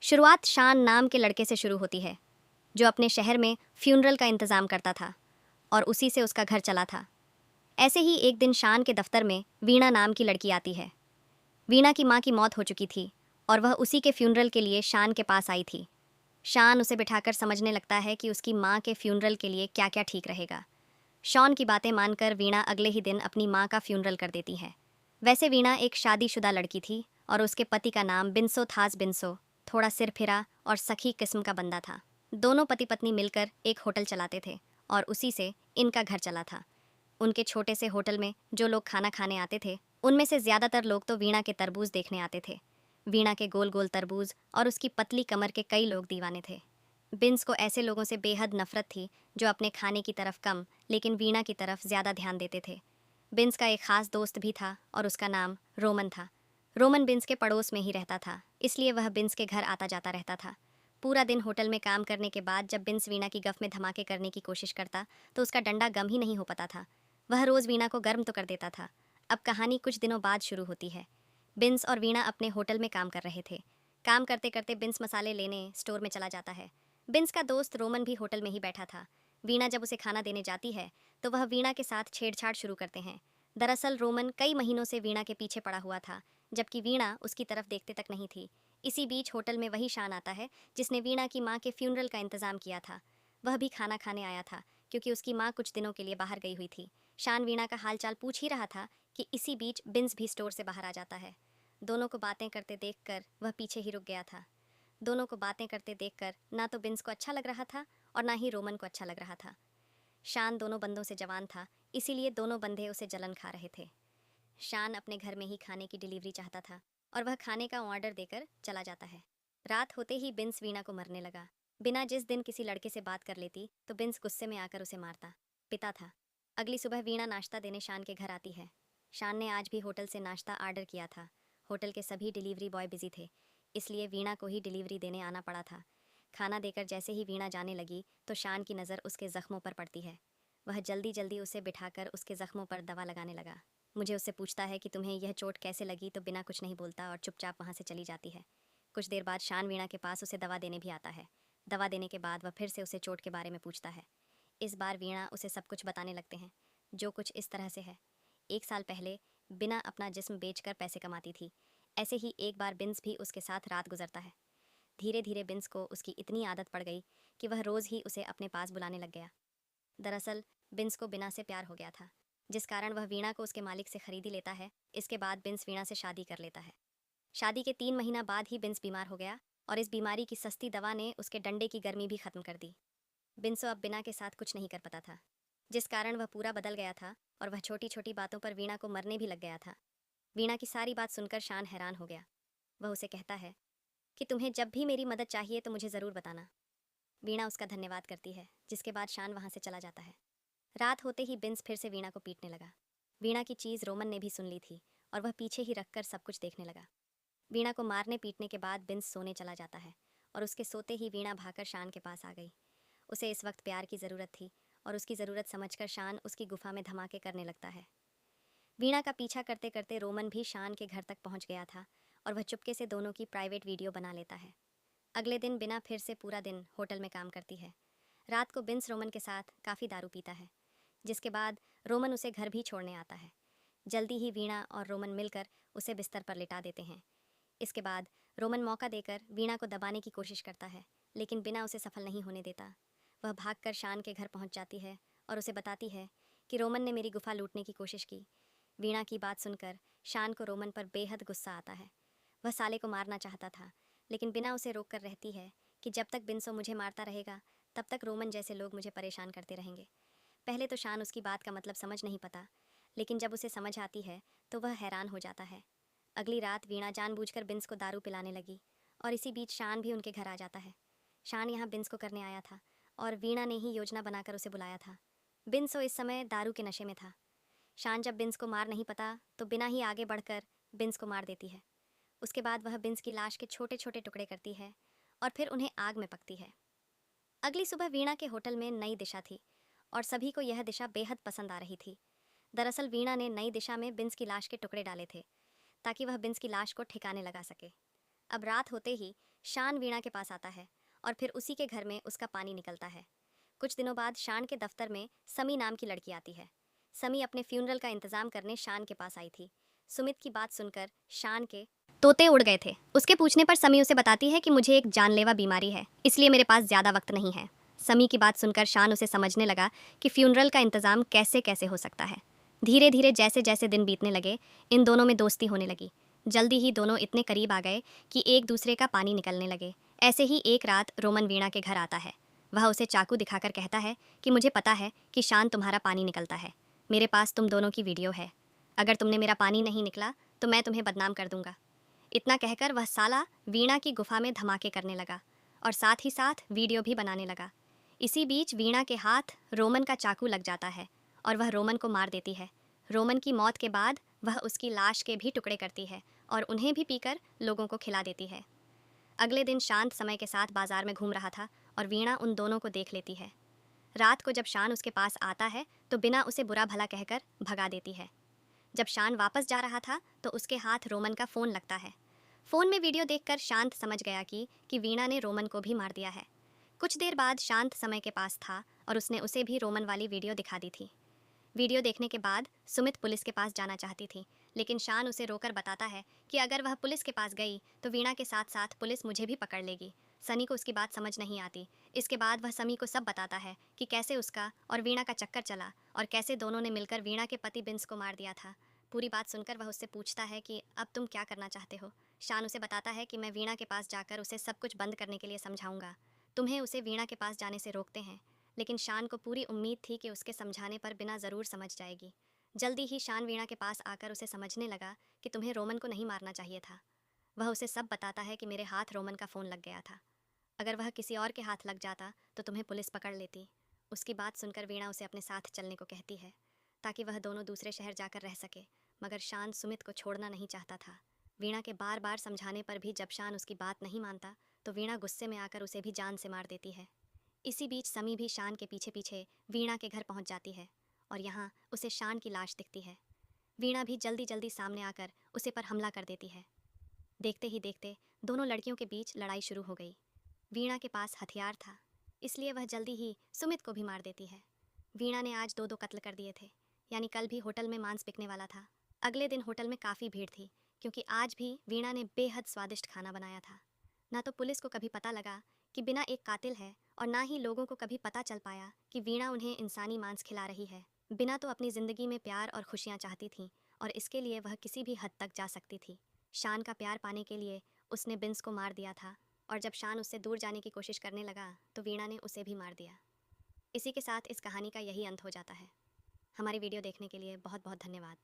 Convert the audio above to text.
शुरुआत शान नाम के लड़के से शुरू होती है, जो अपने शहर में फ्यूनरल का इंतज़ाम करता था और उसी से उसका घर चला था। ऐसे ही एक दिन शान के दफ्तर में वीणा नाम की लड़की आती है। वीणा की माँ की मौत हो चुकी थी और वह उसी के फ्यूनरल के लिए शान के पास आई थी। शान उसे बिठाकर समझने लगता है कि उसकी माँ के फ्यूनरल के लिए क्या क्या ठीक रहेगा। शॉन की बातें मानकर वीणा अगले ही दिन अपनी माँ का फ्यूनरल कर देती है। वैसे वीणा एक शादीशुदा लड़की थी और उसके पति का नाम बिन्सो थास बिन्सो, थोड़ा सिरफिरा और सखी किस्म का बंदा था। दोनों पति पत्नी मिलकर एक होटल चलाते थे और उसी से इनका घर चला था। उनके छोटे से होटल में जो लोग खाना खाने आते थे, उनमें से ज़्यादातर लोग तो वीणा के तरबूज देखने आते थे। वीणा के गोल गोल तरबूज और उसकी पतली कमर के कई लोग दीवाने थे। बिन्स को ऐसे लोगों से बेहद नफरत थी जो अपने खाने की तरफ कम लेकिन वीणा की तरफ ज़्यादा ध्यान देते थे। बिन्स का एक ख़ास दोस्त भी था और उसका नाम रोमन था। रोमन बिन्स के पड़ोस में ही रहता था, इसलिए वह बिन्स के घर आता जाता रहता था। पूरा दिन होटल में काम करने के बाद जब बिन्स वीणा की गफ में धमाके करने की कोशिश करता तो उसका डंडा गम ही नहीं हो पाता था। वह रोज़ वीणा को गर्म तो कर देता था। अब कहानी कुछ दिनों बाद शुरू होती है। बिन्स और वीणा अपने होटल में काम कर रहे थे। काम करते करते बिन्स मसाले लेने स्टोर में चला जाता है। बिन्स का दोस्त रोमन भी होटल में ही बैठा था। वीणा जब उसे खाना देने जाती है तो वह वीणा के साथ छेड़छाड़ शुरू करते हैं। दरअसल रोमन कई महीनों से वीणा के पीछे पड़ा हुआ था, जबकि वीणा उसकी तरफ देखते तक नहीं थी। इसी बीच होटल में वही शान आता है जिसने वीणा की माँ के फ्यूनरल का इंतजाम किया था। वह भी खाना खाने आया था क्योंकि उसकी माँ कुछ दिनों के लिए बाहर गई हुई थी। शान वीणा का हालचाल पूछ ही रहा था कि इसी बीच बिन्स भी स्टोर से बाहर आ जाता है। दोनों को बातें करते देखकर वह पीछे ही रुक गया था। दोनों को बातें करते देखकर ना तो बिन्स को अच्छा लग रहा था और ना ही रोमन को अच्छा लग रहा था। शान दोनों बंदों से जवान था, इसीलिए दोनों बंदे उसे जलन खा रहे थे। शान अपने घर में ही खाने की डिलीवरी चाहता था और वह खाने का ऑर्डर देकर चला जाता है। रात होते ही बिन्स वीणा को मरने लगा। बिना जिस दिन किसी लड़के से बात कर लेती तो बिन्स गुस्से में आकर उसे मारता पिता था। अगली सुबह वीणा नाश्ता देने शान के घर आती है। शान ने आज भी होटल से नाश्ता ऑर्डर किया था। होटल के सभी डिलीवरी बॉय बिजी थे, इसलिए वीणा को ही डिलीवरी देने आना पड़ा था। खाना देकर जैसे ही वीणा जाने लगी तो शान की नज़र उसके ज़ख्मों पर पड़ती है। वह जल्दी जल्दी उसे बिठाकर उसके ज़ख्मों पर दवा लगाने लगा। मुझे उससे पूछता है कि तुम्हें यह चोट कैसे लगी तो बिना कुछ नहीं बोलता और चुपचाप वहाँ से चली जाती है। कुछ देर बाद शान वीणा के पास उसे दवा देने भी आता है। दवा देने के बाद वह फिर से उसे चोट के बारे में पूछता है। इस बार वीणा उसे सब कुछ बताने लगते हैं, जो कुछ इस तरह से है। 1 साल पहले बिना अपना जिस्म बेचकर पैसे कमाती थी। ऐसे ही एक बार बिन्स भी उसके साथ रात गुजरता है। धीरे धीरे बिन्स को उसकी इतनी आदत पड़ गई कि वह रोज़ ही उसे अपने पास बुलाने लग गया। दरअसल बिन्स को बिना से प्यार हो गया था, जिस कारण वह वीणा को उसके मालिक से खरीदी लेता है। इसके बाद बिन्स वीणा से शादी कर लेता है। शादी के 3 महीना बाद ही बिन्स बीमार हो गया और इस बीमारी की सस्ती दवा ने उसके डंडे की गर्मी भी खत्म कर दी। बिन्सो अब बिना के साथ कुछ नहीं कर पाता था, जिस कारण वह पूरा बदल गया था और वह छोटी छोटी बातों पर वीणा को मरने भी लग गया था। वीणा की सारी बात सुनकर शान हैरान हो गया। वह उसे कहता है कि तुम्हें जब भी मेरी मदद चाहिए तो मुझे ज़रूर बताना। वीणा उसका धन्यवाद करती है, जिसके बाद शान वहाँ से चला जाता है। रात होते ही बिन्स फिर से वीणा को पीटने लगा। वीणा की चीज़ रोमन ने भी सुन ली थी और वह पीछे ही रखकर सब कुछ देखने लगा। वीणा को मारने पीटने के बाद बिन्स सोने चला जाता है और उसके सोते ही वीणा भागकर शान के पास आ गई। उसे इस वक्त प्यार की ज़रूरत थी और उसकी ज़रूरत समझकर शान उसकी गुफा में धमाके करने लगता है। वीणा का पीछा करते करते रोमन भी शान के घर तक पहुंच गया था और वह चुपके से दोनों की प्राइवेट वीडियो बना लेता है। अगले दिन बिना फिर से पूरा दिन होटल में काम करती है। रात को बिन्स रोमन के साथ काफ़ी दारू पीता है, जिसके बाद रोमन उसे घर भी छोड़ने आता है। जल्दी ही वीणा और रोमन मिलकर उसे बिस्तर पर लिटा देते हैं। इसके बाद रोमन मौका देकर वीणा को दबाने की कोशिश करता है, लेकिन बिना उसे सफल नहीं होने देता। वह भागकर शान के घर पहुंच जाती है और उसे बताती है कि रोमन ने मेरी गुफा लूटने की कोशिश की। वीणा की बात सुनकर शान को रोमन पर बेहद गुस्सा आता है। वह साले को मारना चाहता था, लेकिन बिना उसे रोक कर रहती है कि जब तक बिन्सो मुझे मारता रहेगा तब तक रोमन जैसे लोग मुझे परेशान करते रहेंगे। पहले तो शान उसकी बात का मतलब समझ नहीं पाता, लेकिन जब उसे समझ आती है तो वह हैरान हो जाता है। अगली रात वीणा जानबूझकर बिन्स को दारू पिलाने लगी और इसी बीच शान भी उनके घर आ जाता है। शान यहाँ बिन्स को करने आया था और वीणा ने ही योजना बनाकर उसे बुलाया था। बिन्सो इस समय दारू के नशे में था। शान जब बिन्स को मार नहीं पाता तो बिना ही आगे बढ़कर बिन्स को मार देती है। उसके बाद वह बिन्स की लाश के छोटे छोटे टुकड़े करती है और फिर उन्हें आग में पकती है। अगली सुबह वीणा के होटल में नई दिशा थी और सभी को यह दिशा बेहद पसंद आ रही थी। दरअसल वीणा ने नई दिशा में बिन्स की लाश के टुकड़े डाले थे ताकि वह बिन्स की लाश को ठिकाने लगा सके। अब रात होते ही शान वीणा के पास आता है और फिर उसी के घर में उसका पानी निकलता है। कुछ दिनों बाद शान के दफ्तर में समी नाम की लड़की आती है। समी अपने फ्यूनरल का इंतजाम करने शान के पास आई थी। सुमित की बात सुनकर शान के तोते उड़ गए थे। उसके पूछने पर समी उसे बताती है कि मुझे एक जानलेवा बीमारी है, इसलिए मेरे पास ज़्यादा वक्त नहीं है। समी की बात सुनकर शान उसे समझने लगा कि फ्यूनरल का इंतजाम कैसे कैसे हो सकता है। धीरे धीरे जैसे जैसे दिन बीतने लगे, इन दोनों में दोस्ती होने लगी। जल्दी ही दोनों इतने करीब आ गए कि एक दूसरे का पानी निकलने लगे। ऐसे ही एक रात रोमन वीणा के घर आता है। वह उसे चाकू दिखाकर कहता है कि मुझे पता है कि शान तुम्हारा पानी निकलता है। मेरे पास तुम दोनों की वीडियो है। अगर तुमने मेरा पानी नहीं निकला तो मैं तुम्हें बदनाम कर दूंगा। इतना कहकर वह साला वीणा की गुफा में धमाके करने लगा और साथ ही साथ वीडियो भी बनाने लगा। इसी बीच वीणा के हाथ रोमन का चाकू लग जाता है और वह रोमन को मार देती है। रोमन की मौत के बाद वह उसकी लाश के भी टुकड़े करती है और उन्हें भी पीकर लोगों को खिला देती है। अगले दिन शांत समय के साथ बाजार में घूम रहा था और वीणा उन दोनों को देख लेती है। रात को जब शान उसके पास आता है तो बिना उसे बुरा भला कहकर भगा देती है। जब शान वापस जा रहा था तो उसके हाथ रोमन का फ़ोन लगता है। फ़ोन में वीडियो देखकर शांत समझ गया कि वीणा ने रोमन को भी मार दिया है। कुछ देर बाद शांत समय के पास था और उसने उसे भी रोमन वाली वीडियो दिखा दी थी। वीडियो देखने के बाद सुमित पुलिस के पास जाना चाहती थी, लेकिन शान उसे रोकर बताता है कि अगर वह पुलिस के पास गई तो वीणा के साथ साथ पुलिस मुझे भी पकड़ लेगी। सनी को उसकी बात समझ नहीं आती। इसके बाद वह समी को सब बताता है कि कैसे उसका और वीणा का चक्कर चला और कैसे दोनों ने मिलकर वीणा के पति बिंस को मार दिया था। पूरी बात सुनकर वह उससे पूछता है कि अब तुम क्या करना चाहते हो। शान उसे बताता है कि मैं वीणा के पास जाकर उसे सब कुछ बंद करने के लिए समझाऊंगा। तुम्हें उसे वीणा के पास जाने से रोकते हैं। लेकिन शान को पूरी उम्मीद थी कि उसके समझाने पर बिना ज़रूर समझ जाएगी। जल्दी ही शान वीणा के पास आकर उसे समझने लगा कि तुम्हें रोमन को नहीं मारना चाहिए था। वह उसे सब बताता है कि मेरे हाथ रोमन का फ़ोन लग गया था। अगर वह किसी और के हाथ लग जाता तो तुम्हें पुलिस पकड़ लेती। उसकी बात सुनकर वीणा उसे अपने साथ चलने को कहती है ताकि वह दोनों दूसरे शहर जाकर रह सके, मगर शान सुमित को छोड़ना नहीं चाहता था। वीणा के बार बार समझाने पर भी जब शान उसकी बात नहीं मानता तो वीणा गुस्से में आकर उसे भी जान से मार देती है। इसी बीच समी भी शान के पीछे पीछे वीणा के घर पहुंच जाती है और यहाँ उसे शान की लाश दिखती है। वीणा भी जल्दी जल्दी सामने आकर उसे पर हमला कर देती है। देखते ही देखते दोनों लड़कियों के बीच लड़ाई शुरू हो गई। वीणा के पास हथियार था, इसलिए वह जल्दी ही सुमित को भी मार देती है। वीणा ने आज दो दो कत्ल कर दिए थे, यानी कल भी होटल में मांस बिकने वाला था। अगले दिन होटल में काफ़ी भीड़ थी क्योंकि आज भी वीणा ने बेहद स्वादिष्ट खाना बनाया था। ना तो पुलिस को कभी पता लगा कि बिना एक कातिल है और ना ही लोगों को कभी पता चल पाया कि वीणा उन्हें इंसानी मांस खिला रही है। बिना तो अपनी ज़िंदगी में प्यार और खुशियाँ चाहती थी और इसके लिए वह किसी भी हद तक जा सकती थी। शान का प्यार पाने के लिए उसने बिंस को मार दिया था और जब शान उससे दूर जाने की कोशिश करने लगा तो वीणा ने उसे भी मार दिया। इसी के साथ इस कहानी का यही अंत हो जाता है। हमारी वीडियो देखने के लिए बहुत बहुत धन्यवाद।